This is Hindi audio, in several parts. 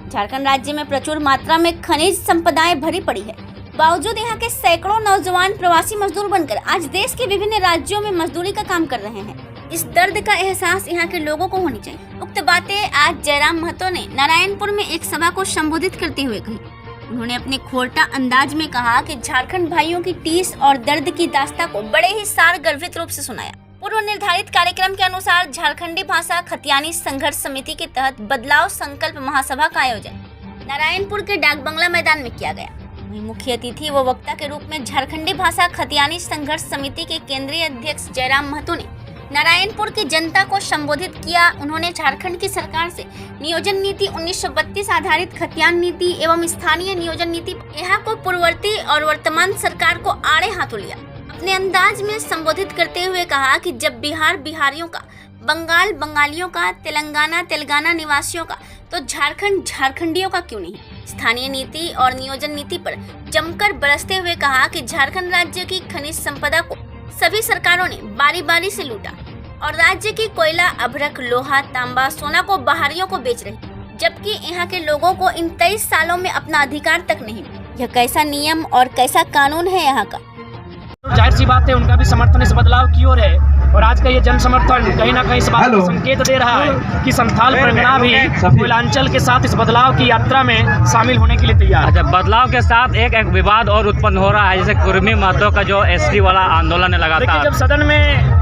झारखंड राज्य में प्रचुर मात्रा में खनिज संपदाएं भरी पड़ी है। बावजूद यहाँ के सैकड़ों नौजवान प्रवासी मजदूर बनकर आज देश के विभिन्न राज्यों में मजदूरी का काम कर रहे हैं। इस दर्द का एहसास यहाँ के लोगों को होनी चाहिए। उक्त बातें आज जयराम महतो ने नारायणपुर में एक सभा को संबोधित करते हुए कही। उन्होंने अपने खोरटा अंदाज में कहा कि झारखंड भाइयों की टीस और दर्द की दास्तां को बड़े ही सारगर्भित रूप से सुनाया। पूर्व निर्धारित कार्यक्रम के अनुसार झारखंडी भाषा खतियानी संघर्ष समिति के तहत बदलाव संकल्प महासभा का आयोजन नारायणपुर के डाक बंगला मैदान में किया गया। वहीं मुख्य अतिथि व वक्ता के रूप में झारखंडी भाषा खतियानी संघर्ष समिति के केंद्रीय अध्यक्ष जयराम महतो ने नारायणपुर की जनता को संबोधित किया। उन्होंने झारखंड की सरकार से नियोजन नीति 1932 आधारित खतियान नीति एवं स्थानीय नियोजन नीति यहाँ को पूर्ववर्ती और वर्तमान सरकार को आड़े हाथों लिया। अपने अंदाज में संबोधित करते हुए कहा कि जब बिहार बिहारियों का, बंगाल बंगालियों का, तेलंगाना तेलंगाना निवासियों का, तो झारखंड झारखंडियों का क्यों नहीं। स्थानीय नीति और नियोजन नीति पर जमकर बरसते हुए कहा कि झारखंड राज्य की खनिज संपदा को सभी सरकारों ने बारी बारी से लूटा और राज्य की कोयला, अभ्रक, लोहा, तांबा, सोना को बाहरियों को बेच रही, जबकि यहाँ के लोगों को इन 23 सालों में अपना अधिकार तक नहीं। यह कैसा नियम और कैसा कानून है यहाँ का। जाहिर सी बात है, उनका भी समर्थन इस बदलाव की ओर है और आज का ये जन समर्थन कहीं ना कहीं इस बात को संकेत दे रहा है कि संथाल परगना भी कोयलांचल के साथ इस बदलाव की यात्रा में शामिल होने के लिए तैयार है। अच्छा, बदलाव के साथ एक विवाद और उत्पन्न हो रहा है, जैसे कुर्मी महतो का जो एसटी वाला आंदोलन है लगातार। जब सदन में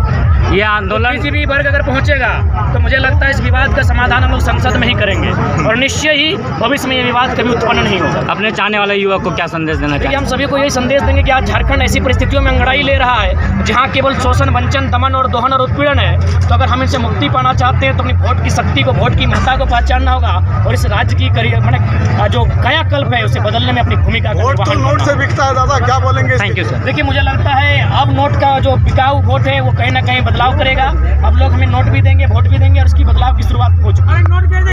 ये आंदोलन किसी भी वर्ग अगर पहुंचेगा तो मुझे लगता है इस विवाद का समाधान हम लोग संसद में ही करेंगे और निश्चय ही भविष्य में ये विवाद कभी उत्पन्न नहीं होगा। अपने चाहने वाले युवक को क्या संदेश देना चाहिए? हम सभी को यही संदेश देंगे कि आज झारखंड ऐसी परिस्थितियों में अंगड़ाई ले रहा है जहाँ केवल शोषण, वंचन, दमन और दोहन और उत्पीड़न है। तो अगर हम इनसे मुक्ति पाना चाहते हैं तो अपनी वोट की शक्ति को, वोट की महत्ता को पहचानना होगा और इस राज्य की जो कायाकल्प है उसे बदलने में अपनी भूमिका नोट से बिकता है दादा, क्या बोलेंगे? Thank you sir. देखिए, मुझे लगता है अब नोट का जो बिकाऊ वोट है वो कहीं ना कहीं बदलाव करेगा। अब लोग हमें नोट भी देंगे, वोट भी देंगे और इसकी बदलाव की शुरुआत हो चुकी है।